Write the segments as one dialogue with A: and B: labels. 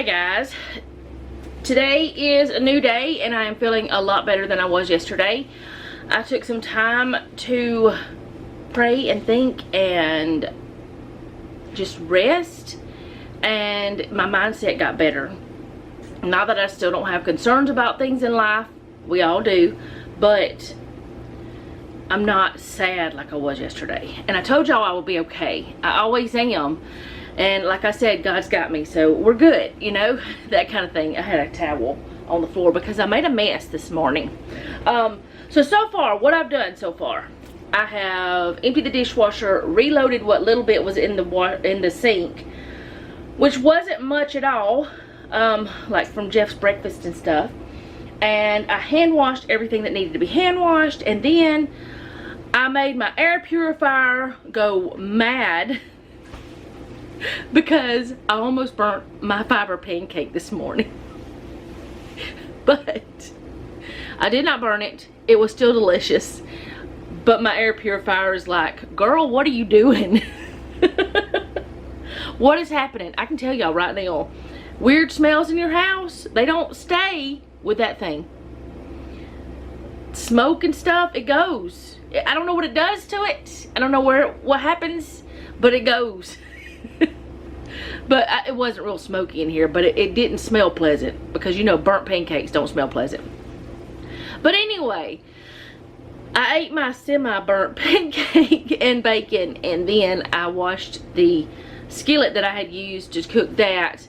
A: Hey guys, today is a new day and I am feeling a lot better than I was yesterday. I took some time to pray and think and just rest, and my mindset got better. Not that I still don't have concerns about things in life, we all do, but I'm not sad like I was yesterday. And I told y'all I will be okay. I always am. And like I said, God's got me, so we're good, you know, that kind of thing. I had a towel on the floor because I made a mess this morning. So far, what I've done so far, I have emptied the dishwasher, reloaded what little bit was in the sink, which wasn't much at all, like from Jeff's breakfast and stuff. And I hand washed everything that needed to be hand washed, and then I made my air purifier go mad because I almost burnt my fiber pancake this morning. But I did not burn it. It was still delicious. But my air purifier is like, girl, what are you doing? What is happening? I can tell y'all right now, weird smells in your house, they don't stay with that thing. Smoke and stuff, it goes. I don't know what it does to it. I don't know what happens, but it goes. But it wasn't real smoky in here, but it didn't smell pleasant because, you know, burnt pancakes don't smell pleasant. But anyway, I ate my semi-burnt pancake and bacon, and then I washed the skillet that I had used to cook that,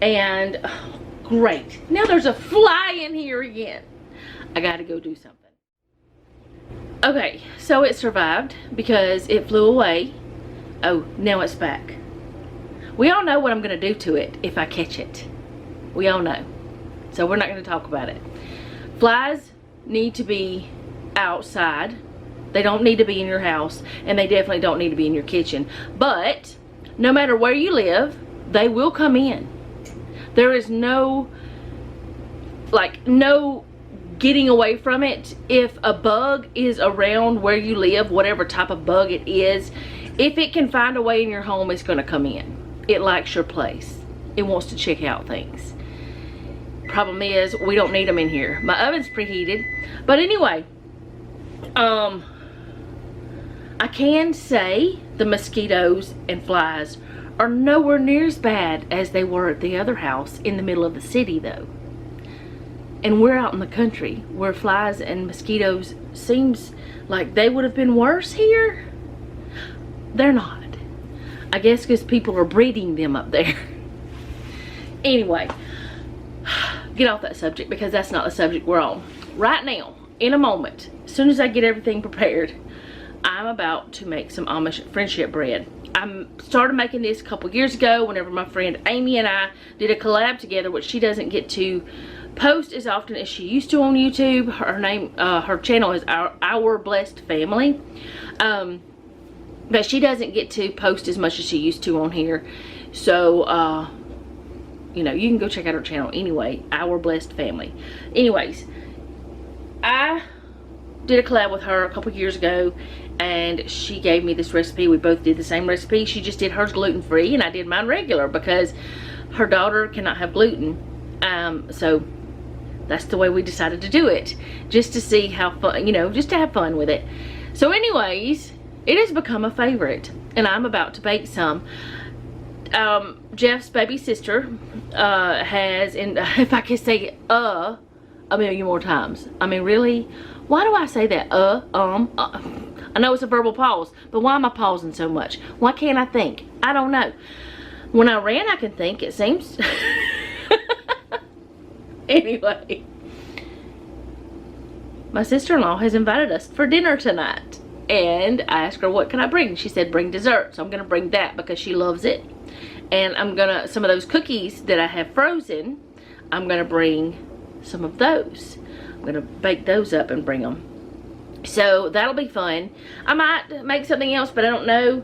A: and oh, great. Now there's a fly in here again. I gotta go do something. Okay, so it survived because it flew away. Oh, now it's back. We all know what I'm going to do to it if I catch it. We all know. So we're not going to talk about it. Flies need to be outside. They don't need to be in your house. And they definitely don't need to be in your kitchen. But no matter where you live, they will come in. There is no getting away from it. If a bug is around where you live, whatever type of bug it is, if it can find a way in your home, it's going to come in. It likes your place. It wants to check out things. Problem is, we don't need them in here. My oven's preheated. But anyway, I can say the mosquitoes and flies are nowhere near as bad as they were at the other house in the middle of the city, though. And we're out in the country where flies and mosquitoes seems like they would have been worse here. They're not. I guess because people are breeding them up there. Anyway, get off that subject because that's not the subject we're on. Right now, in a moment, as soon as I get everything prepared, I'm about to make some Amish friendship bread. I started making this a couple years ago whenever my friend Amy and I did a collab together, which she doesn't get to post as often as she used to on YouTube. Her channel is Our Blessed Family. But she doesn't get to post as much as she used to on here. So, you know, you can go check out her channel anyway. Our Blessed Family. Anyways, I did a collab with her a couple years ago, and she gave me this recipe. We both did the same recipe. She just did hers gluten-free, and I did mine regular because her daughter cannot have gluten. So that's the way we decided to do it. Just to see how fun, you know, just to have fun with it. So anyways, it has become a favorite, and I'm about to bake some. Jeff's baby sister has, and if I could say a million more times. I mean, really? Why do I say that? I know it's a verbal pause, but why am I pausing so much? Why can't I think? I don't know. When I ran, I can think, it seems. Anyway, my sister-in-law has invited us for dinner tonight. And I asked her, what can I bring? She said, bring dessert. So I'm going to bring that because she loves it. And I'm going to, some of those cookies that I have frozen, I'm going to bring some of those. I'm going to bake those up and bring them. So that'll be fun. I might make something else, but I don't know.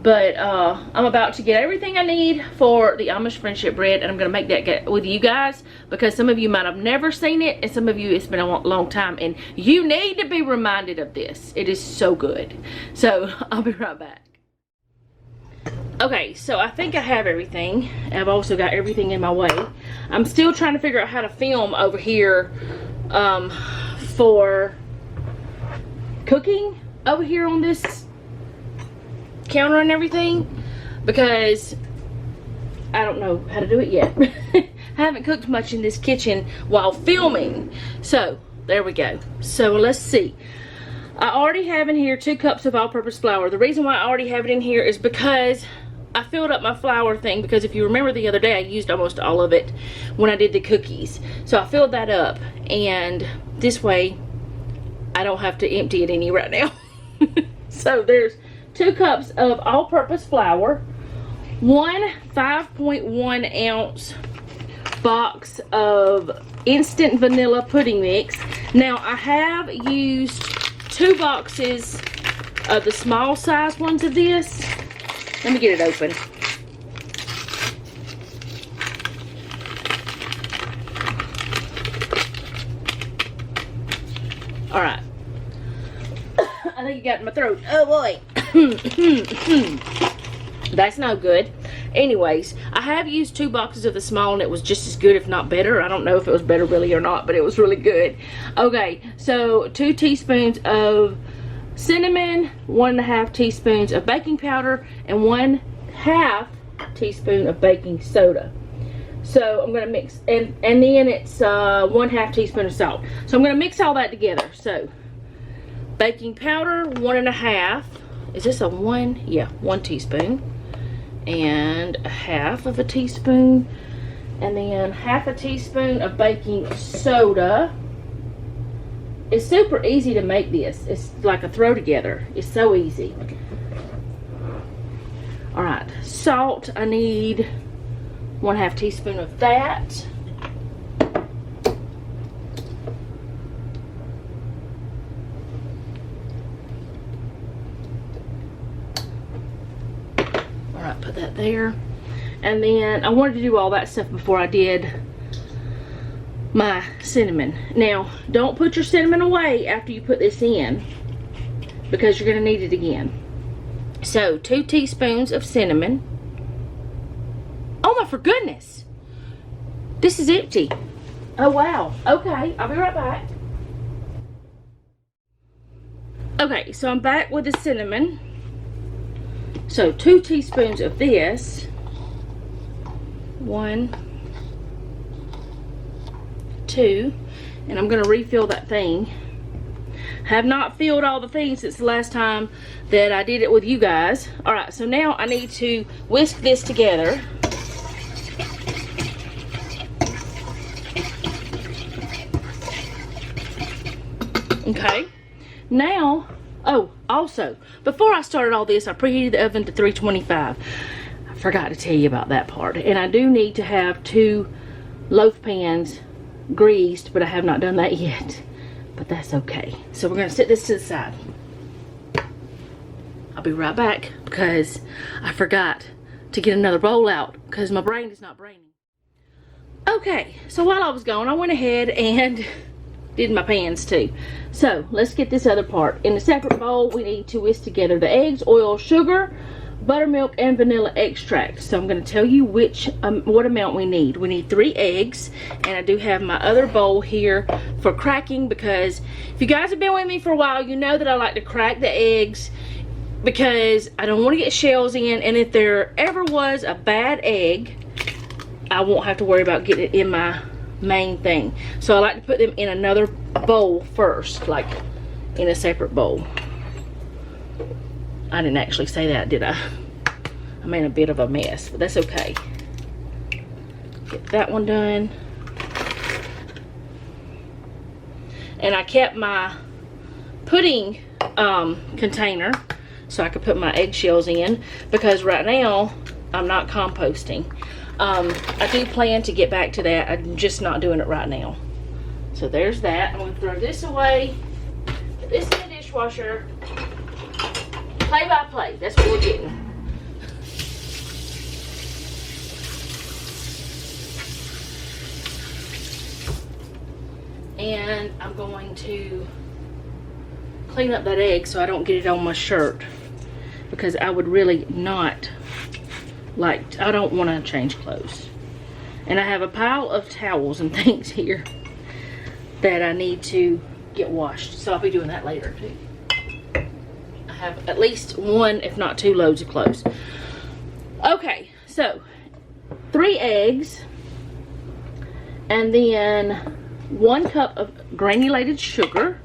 A: But I'm about to get everything I need for the Amish friendship bread, and I'm going to make that with you guys because some of you might have never seen it, and some of you it's been a long time, and you need to be reminded of this. It is so good. So I'll be right back. Okay, so I think I have everything. I've also got everything in my way. I'm still trying to figure out how to film over here for cooking over here on this counter and everything, because I don't know how to do it yet. I haven't cooked much in this kitchen while filming. So there we go. So let's see. I already have in here 2 cups of all-purpose flour. The reason why I already have it in here is because I filled up my flour thing, because if you remember the other day I used almost all of it when I did the cookies. So I filled that up, and this way I don't have to empty it any right now. So there's 2 cups of all-purpose flour, 1 5.1 ounce box of instant vanilla pudding mix. Now I have used 2 boxes of the small size ones of this. Let me get it open. Alright. I think it got in my throat. Oh boy. That's no good. Anyways, I have used 2 boxes of the small, and it was just as good, if not better. I don't know if it was better really or not, but it was really good. Okay, so 2 teaspoons of cinnamon, 1.5 teaspoons of baking powder, and 1/2 teaspoon of baking soda. So I'm gonna mix, and then it's 1/2 teaspoon of salt. So I'm gonna mix all that together. So baking powder, 1.5. Is this a 1? Yeah, 1 teaspoon. And 1/2 teaspoon. And then 1/2 teaspoon of baking soda. It's super easy to make this. It's like a throw together. It's so easy. Alright, salt. I need 1/2 teaspoon of that. Alright, put that there. And then I wanted to do all that stuff before I did my cinnamon. Now, don't put your cinnamon away after you put this in, because you're going to need it again. So 2 teaspoons of cinnamon. Oh my, for goodness, this is empty. Oh wow. Okay, I'll be right back. Okay, so I'm back with the cinnamon. So 2 teaspoons of this. 1, 2, and I'm going to refill that thing. Have not filled all the things since the last time that I did it with you guys. Alright, so now I need to whisk this together. Okay, now, oh, also, before I started all this, I preheated the oven to 325. I forgot to tell you about that part. And I do need to have 2 loaf pans greased, but I have not done that yet. But that's okay. So we're going to set this to the side. I'll be right back, because I forgot to get another bowl out, because my brain is not braining. Okay, so while I was gone, I went ahead and did my pans too. So let's get this other part. In a separate bowl, we need to whisk together the eggs, oil, sugar, buttermilk, and vanilla extract. So I'm going to tell you what amount we need. We need 3 eggs, and I do have my other bowl here for cracking, because if you guys have been with me for a while, you know that I like to crack the eggs, because I don't want to get shells in, and if there ever was a bad egg, I won't have to worry about getting it in my main thing. So I like to put them in another bowl first, like in a separate bowl. I didn't actually say that, did I? I made a bit of a mess, but that's okay. Get that one done. And I kept my pudding container so I could put my eggshells in, because right now I'm not composting. I do plan to get back to that. I'm just not doing it right now. So there's that. I'm going to throw this away, put this in the dishwasher. Play by play, that's what we're getting. And I'm going to clean up that egg so I don't get it on my shirt, because I would really not Like, I don't want to change clothes. And I have a pile of towels and things here that I need to get washed. So I'll be doing that later too. I have at least one, if not two loads of clothes. Okay, so 3 eggs. And then 1 cup of granulated sugar.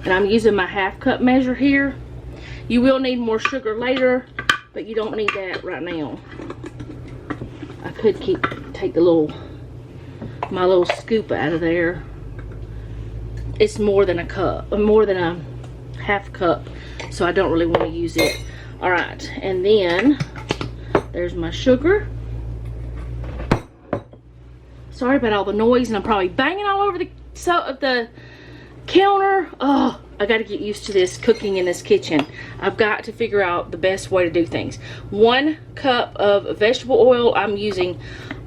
A: And I'm using my 1/2 cup measure here. You will need more sugar later, but you don't need that right now. I could take my little scoop out of there. It's more than a cup, more than a 1/2 cup, so I don't really want to use it. All right, and then there's my sugar. Sorry about all the noise, and I'm probably banging all over the counter. Oh, I got to get used to this cooking in this kitchen. I've got to figure out the best way to do things. 1 cup of vegetable oil. I'm using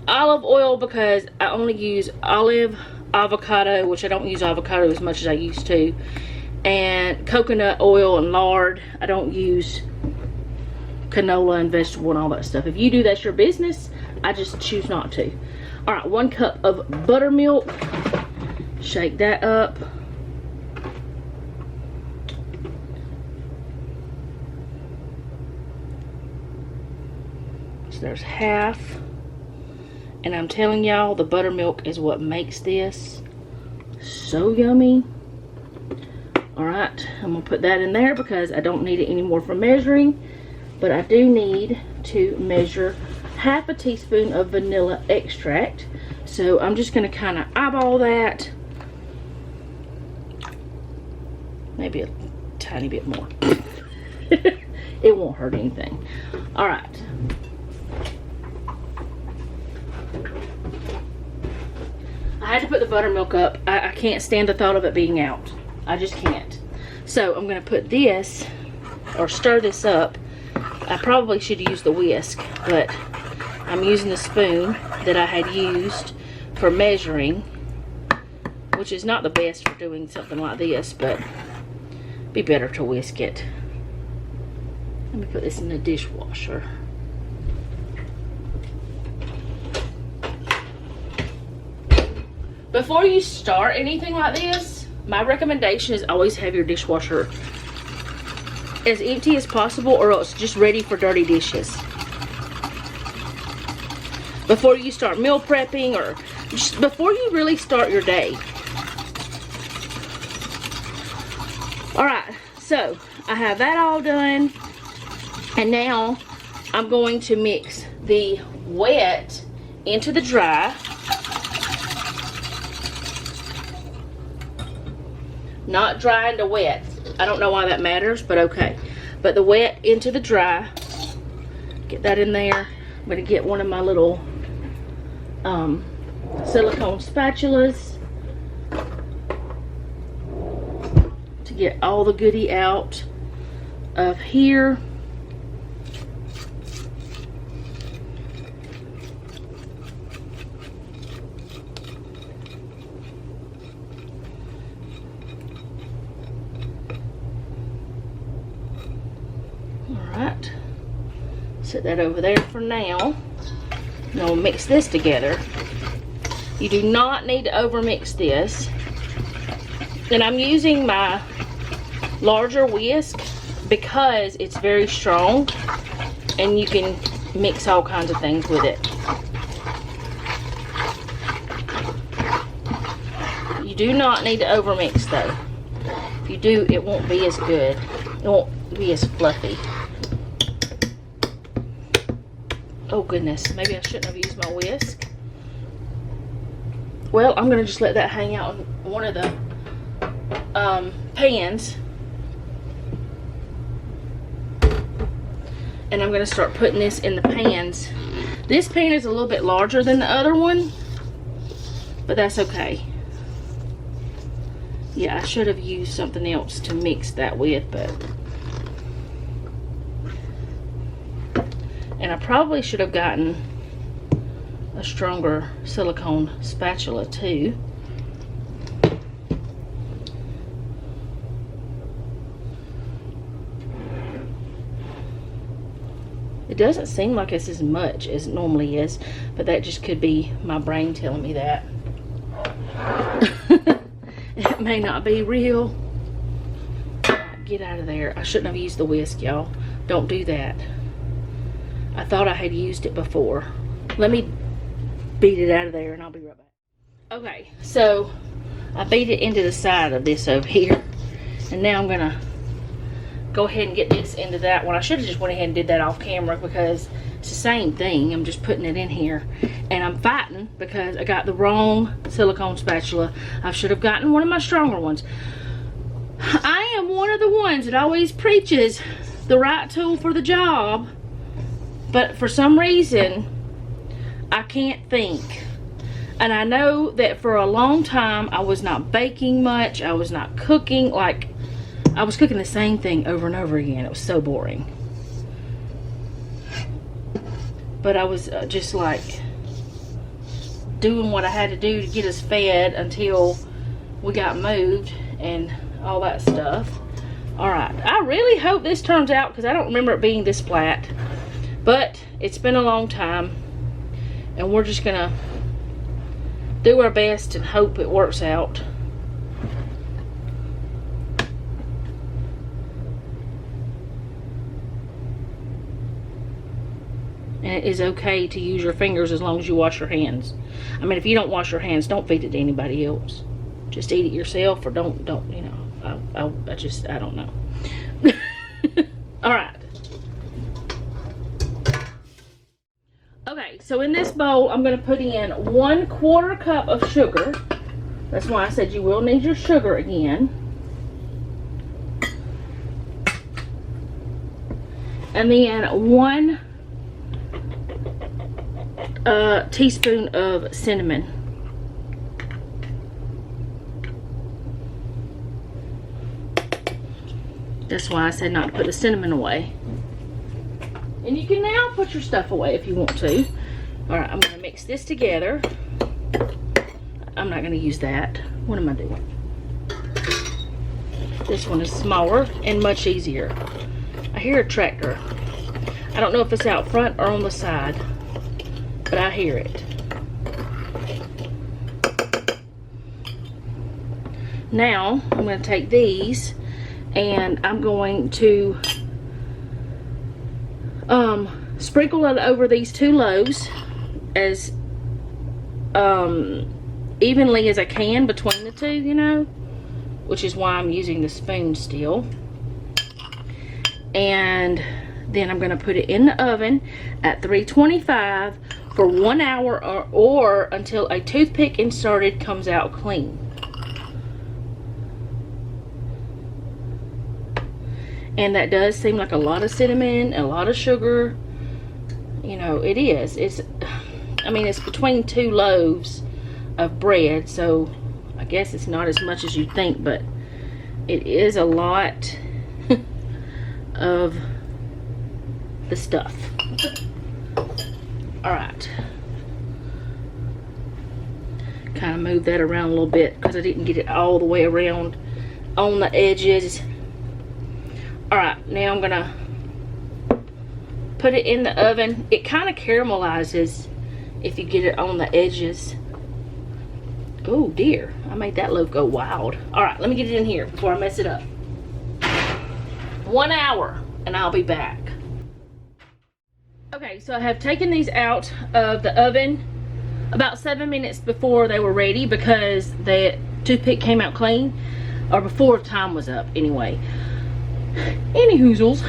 A: olive oil because I only use olive, avocado, which I don't use avocado as much as I used to, and coconut oil and lard. I don't use canola and vegetable and all that stuff. If you do, that's your business. I just choose not to. All right, 1 cup of buttermilk. Shake that up. So there's 1/2. And I'm telling y'all, the buttermilk is what makes this so yummy. All right, I'm gonna put that in there because I don't need it anymore for measuring, but I do need to measure 1/2 teaspoon of vanilla extract. So I'm just gonna kind of eyeball that. Maybe a tiny bit more. It won't hurt anything. All right. I had to put the buttermilk up. I can't stand the thought of it being out. I just can't. So I'm going to put this, or stir this up. I probably should use the whisk, but I'm using the spoon that I had used for measuring, which is not the best for doing something like this, but it'd be better to whisk it. Let me put this in the dishwasher. Before you start anything like this, my recommendation is always have your dishwasher as empty as possible, or else just ready for dirty dishes. Before you start meal prepping, or just before you really start your day. Alright, so I have that all done, and now I'm going to mix the wet into the dry. Not dry into wet. I don't know why that matters, but okay. But the wet into the dry. Get that in there. I'm going to get one of my little silicone spatulas to get all the goodie out of here. Alright, set that over there for now. Now we'll mix this together. You do not need to overmix this. And I'm using my larger whisk because it's very strong and you can mix all kinds of things with it. You do not need to overmix though. If you do, it won't be as good. It won't be as fluffy. Oh goodness, maybe I shouldn't have used my whisk. Well, I'm gonna just let that hang out in one of the pans. And I'm gonna start putting this in the pans. This pan is a little bit larger than the other one, but that's okay. Yeah, I should have used something else to mix that with, but... And I probably should have gotten a stronger silicone spatula too. It doesn't seem like it's as much as it normally is, but that just could be my brain telling me that. It may not be real. Get out of there. I shouldn't have used the whisk, y'all. Don't do that. I thought I had used it before. Let me beat it out of there and I'll be right back. Okay, so I beat it into the side of this over here. And now I'm gonna go ahead and get this into that one. I should have just went ahead and did that off camera because it's the same thing. I'm just putting it in here. And I'm fighting because I got the wrong silicone spatula. I should have gotten one of my stronger ones. I am one of the ones that always preaches the right tool for the job. But for some reason, I can't think. And I know that for a long time, I was not baking much. I was not cooking. Like, I was cooking the same thing over and over again. It was so boring. But I was just like doing what I had to do to get us fed until we got moved and all that stuff. Alright, I really hope this turns out because I don't remember it being this flat. But it's been a long time and we're just gonna do our best and hope it works out. And it is okay to use your fingers as long as you wash your hands. I mean, if you don't wash your hands, don't feed it to anybody else. Just eat it yourself, or don't, you know. I don't know. Alright. Okay, so in this bowl, I'm going to put in 1/4 cup of sugar. That's why I said you will need your sugar again. And then 1 teaspoon of cinnamon. That's why I said not to put the cinnamon away. And you can now put your stuff away if you want to. Alright, I'm going to mix this together. I'm not going to use that. What am I doing? This one is smaller and much easier. I hear a tractor. I don't know if it's out front or on the side, but I hear it. Now, I'm going to take these and I'm going to sprinkle it over these 2 loaves as evenly as I can between the 2, you know, which is why I'm using the spoon still. And then I'm going to put it in the oven at 325 for 1 hour or until a toothpick inserted comes out clean. And that does seem like a lot of cinnamon, a lot of sugar. You know, it is. I mean, it's between 2 loaves of bread, so I guess it's not as much as you think, but it is a lot of the stuff. Alright. Kind of move that around a little bit because I didn't get it all the way around on the edges. Alright, now I'm gonna put it in the oven. It kind of caramelizes if you get it on the edges. Oh dear, I made that loaf go wild. Alright, let me get it in here before I mess it up. 1 hour and I'll be back. Okay, so I have taken these out of the oven about 7 minutes before they were ready because the toothpick came out clean, or before time was up anyway. Any hoozles,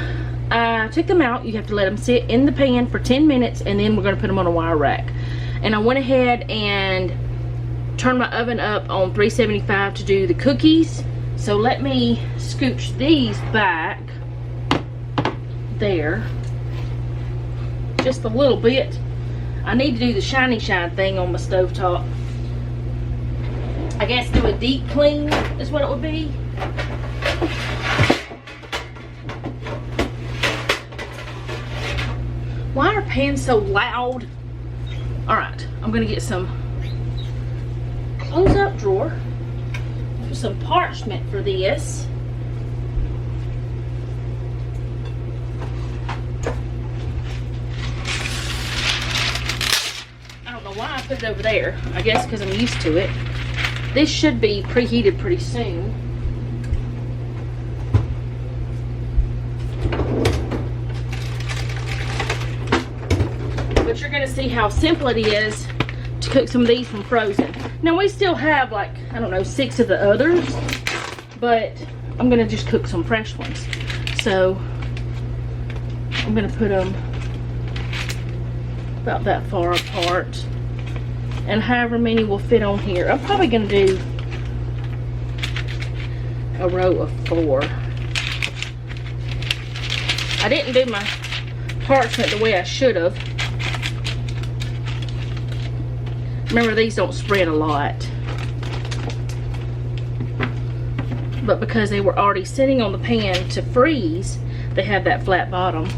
A: I took them out. You have to let them sit in the pan for 10 minutes and then we're going to put them on a wire rack. And I went ahead and turned my oven up on 375 to do the cookies. So let me scooch these back there just a little bit. I need to do the shiny shine thing on my stovetop. I guess do a deep clean is what it would be. Why are pans so loud? Alright, I'm gonna get some close up drawer. Put some parchment for this. put it over there, I guess because I'm used to it. This should be preheated pretty soon. But you're gonna see how simple it is to cook some of these from frozen. Now we still have like, I don't know, 6 of the others, but I'm gonna just cook some fresh ones. So I'm gonna put them about that far apart, and however many will fit on here. I'm probably gonna do a row of 4. I didn't do my parchment the way I should have. Remember, these don't spread a lot. But because they were already sitting on the pan to freeze, they have that flat bottom.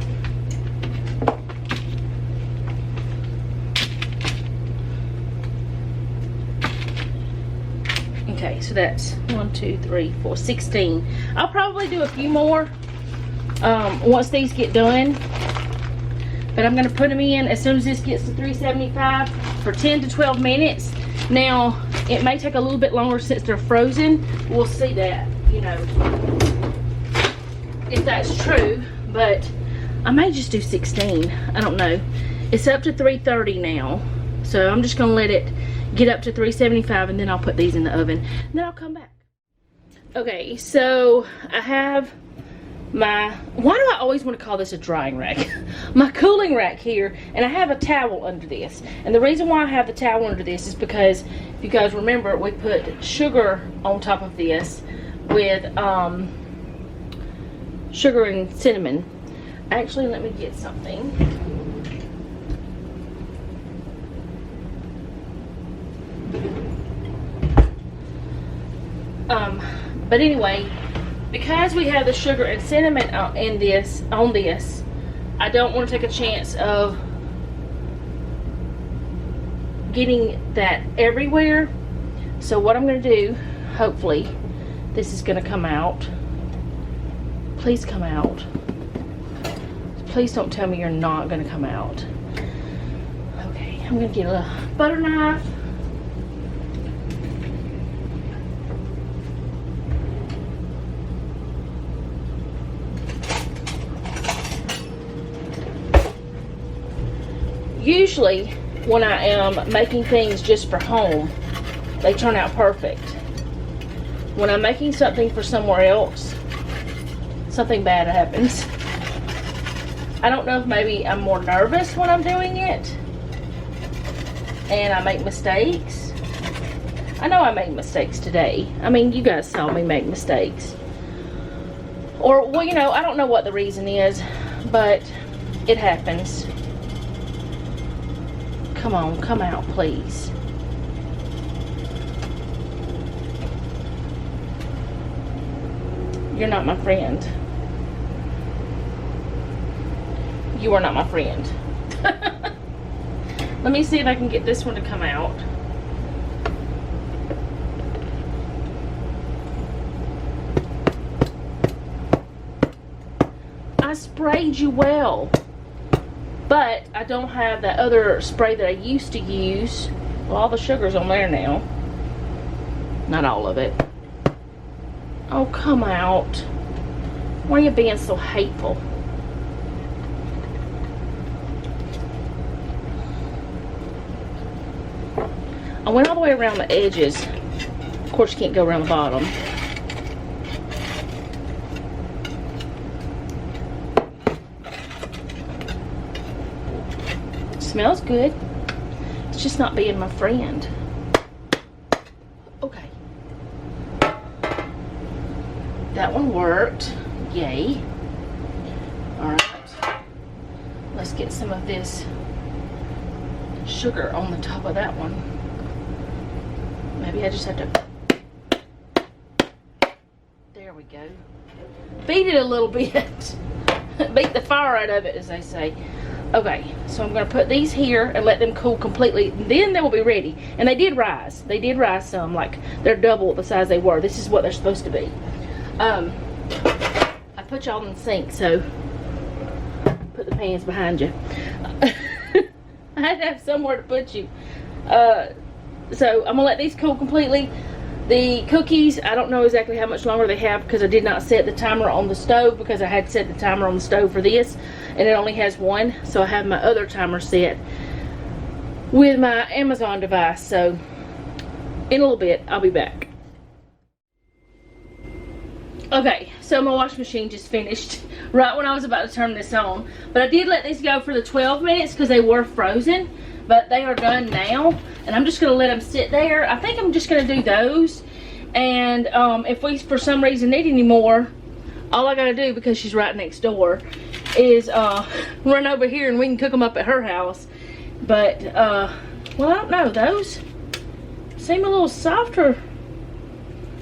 A: Okay, so that's 1, 2, 3, 4, 16. I'll probably do a few more once these get done. But I'm gonna put them in as soon as this gets to 375 for 10 to 12 minutes. Now, it may take a little bit longer since they're frozen. We'll see that, you know, if that's true. But I may just do 16. I don't know. It's up to 330 now. So I'm just gonna let it get up to 375, and then I'll put these in the oven. And then I'll come back. Okay, so I have my, why do I always want to call this a drying rack? My cooling rack here, and I have a towel under this. And the reason why I have the towel under this is because, if you guys remember, we put sugar on top of this with sugar and cinnamon. Actually, let me get something. But anyway, because we have the sugar and cinnamon on this, I don't want to take a chance of getting that everywhere. So what I'm going to do, hopefully, this is going to come out. Please come out. Please don't tell me you're not going to come out. Okay, I'm going to get a little butter knife. Usually, when I am making things just for home, they turn out perfect. When I'm making something for somewhere else, something bad happens. I don't know if maybe I'm more nervous when I'm doing it, and I make mistakes. I know I made mistakes today. I mean, you guys saw me make mistakes. Or, well, you know, I don't know what the reason is, but it happens. Come on, come out, please. You're not my friend. You are not my friend. Let me see if I can get this one to come out. I sprayed you well. But I don't have that other spray that I used to use. Well, all the sugar's on there now. Not all of it. Oh, come out. Why are you being so hateful? I went all the way around the edges. Of course, you can't go around the bottom. Smells good. It's just not being my friend. Okay. That one worked. Yay. Alright. Let's get some of this sugar on the top of that one. Maybe I just have to... There we go. Beat it a little bit. Beat the fire out of it, as they say. Okay, so I'm going to put these here and let them cool completely. Then they will be ready. And they did rise. They did rise some. Like, they're double the size they were. This is what they're supposed to be. I put y'all in the sink, so put the pans behind you. I had to have somewhere to put you. So I'm gonna let these cool completely. The cookies, I don't know exactly how much longer they have because I did not set the timer on the stove, because I had set the timer on the stove for this and it only has one. So I have my other timer set with my Amazon device. So in a little bit, I'll be back. Okay, so my washing machine just finished right when I was about to turn this on. But I did let these go for the 12 minutes because they were frozen. But they are done now, and I'm just going to let them sit there. I think I'm just going to do those. And if we, for some reason, need any more, all I got to do, because she's right next door, is run over here and we can cook them up at her house. But, well, I don't know. Those seem a little softer.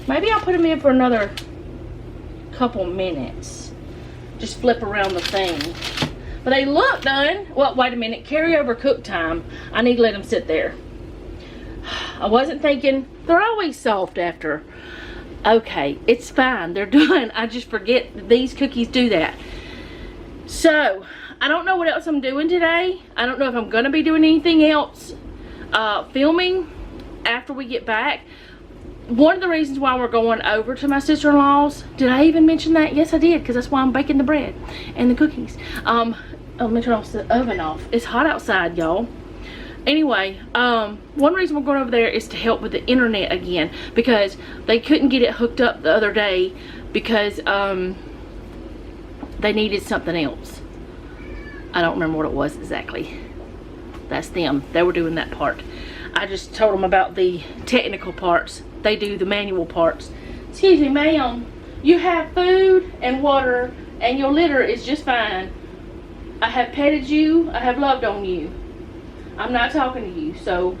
A: Maybe I'll put them in for another couple minutes. Just flip around the thing. But they look done. Well, wait a minute. Carryover cook time. I need to let them sit there. I wasn't thinking. They're always soft after. Okay, it's fine. They're done. I just forget that these cookies do that. So, I don't know what else I'm doing today. I don't know if I'm going to be doing anything else. Filming after we get back. One of the reasons why we're going over to my sister-in-law's, did I even mention that? Yes, I did, because that's why I'm baking the bread and the cookies. Let me turn off the oven off. It's hot outside, y'all. Anyway, one reason we're going over there is to help with the internet again, because they couldn't get it hooked up the other day because they needed something else. I don't remember what it was exactly. That's them. They were doing that part. I just told them about the technical parts. They do the manual parts. Excuse me, ma'am. You have food and water and your litter is just fine. I have petted you. I have loved on you. I'm not talking to you, so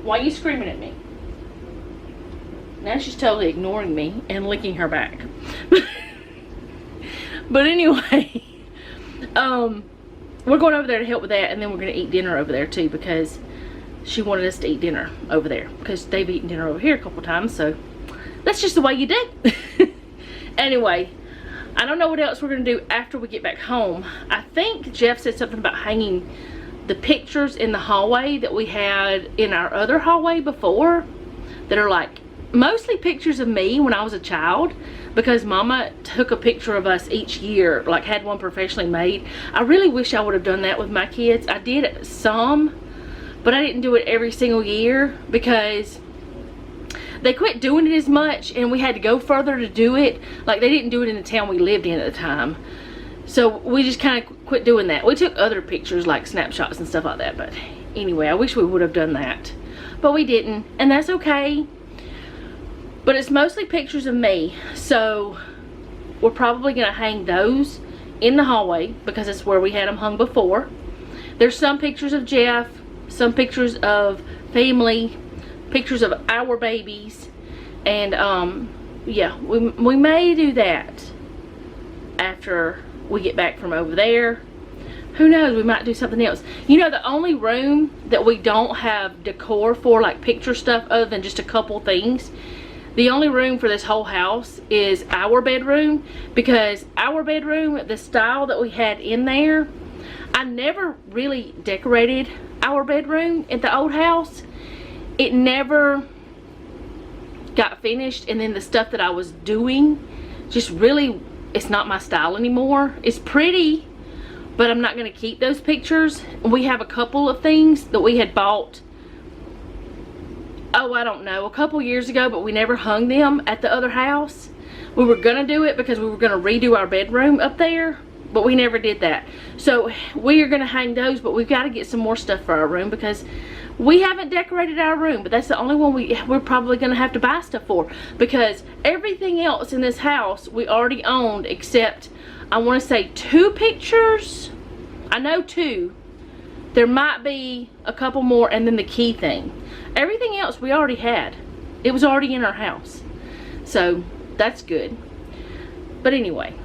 A: why are you screaming at me? Now she's totally ignoring me and licking her back. But anyway, we're going over there to help with that, and then we're going to eat dinner over there too, because she wanted us to eat dinner over there because they've eaten dinner over here a couple times, so that's just the way you do. Anyway, I don't know what else we're going to do after we get back home. I think Jeff said something about hanging the pictures in the hallway that we had in our other hallway before, that are like mostly pictures of me when I was a child, because Mama took a picture of us each year, like had one professionally made. I really wish I would have done that with my kids. I did some, but I didn't do it every single year because they quit doing it as much and we had to go further to do it. Like, they didn't do it in the town we lived in at the time. So we just kind of quit doing that. We took other pictures, like snapshots and stuff like that. But anyway, I wish we would have done that. But we didn't, and that's okay. But it's mostly pictures of me. So we're probably going to hang those in the hallway because it's where we had them hung before. There's some pictures of Jeff, some pictures of family, pictures of our babies, and yeah, we may do that after we get back from over there. Who knows, we might do something else. You know, the only room that we don't have decor for, like picture stuff, other than just a couple things, the only room for this whole house is our bedroom, because our bedroom, the style that we had in there, I never really decorated our bedroom at the old house. It never got finished, and then the stuff that I was doing just really, it's not my style anymore. It's pretty, but I'm not going to keep those pictures. We have a couple of things that we had bought, oh, I don't know, a couple years ago, but we never hung them at the other house. We were going to do it because we were going to redo our bedroom up there, but we never did that. So we are going to hang those, but we've got to get some more stuff for our room because we haven't decorated our room. But that's the only one we're probably going to have to buy stuff for, because everything else in this house we already owned, except I want to say 2 pictures. I know 2. There might be a couple more, and then the key thing. Everything else we already had. It was already in our house. So that's good. But anyway,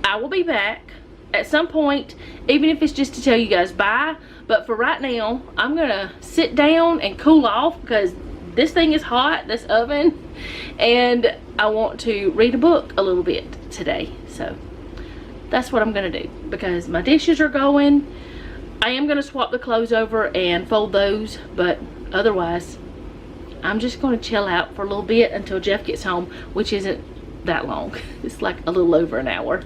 A: I will be back at some point, even if it's just to tell you guys bye. But for right now, I'm gonna sit down and cool off because this thing is hot, this oven, and I want to read a book a little bit today. So that's what I'm gonna do, because my dishes are going. I am gonna swap the clothes over and fold those, but otherwise, I'm just going to chill out for a little bit until Jeff gets home, which isn't that long. It's like a little over an hour.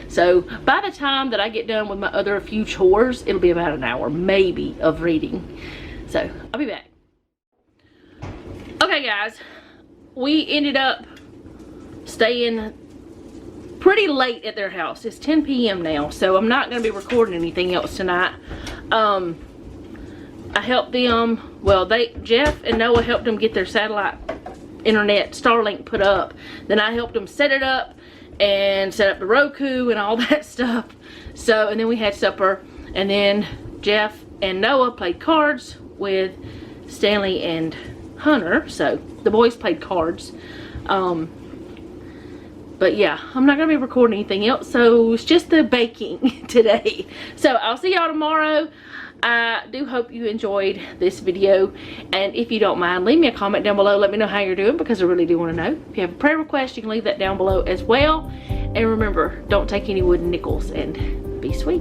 A: So by the time that I get done with my other few chores, it'll be about an hour maybe of reading. So I'll be back. Okay guys, we ended up staying pretty late at their house. It's 10 p.m. now, so I'm not going to be recording anything else tonight. I helped them, well, Jeff and Noah helped them get their satellite internet Starlink put up. Then I helped them set it up and set up the Roku and all that stuff. So, and then we had supper, and then Jeff and Noah played cards with Stanley and Hunter. So the boys played cards. But yeah, I'm not going to be recording anything else, so it's just the baking today. So I'll see y'all tomorrow. I do hope you enjoyed this video, and if you don't mind, leave me a comment down below. Let me know how you're doing, because I really do want to know. If you have a prayer request, you can leave that down below as well. And remember, don't take any wooden nickels, and be sweet.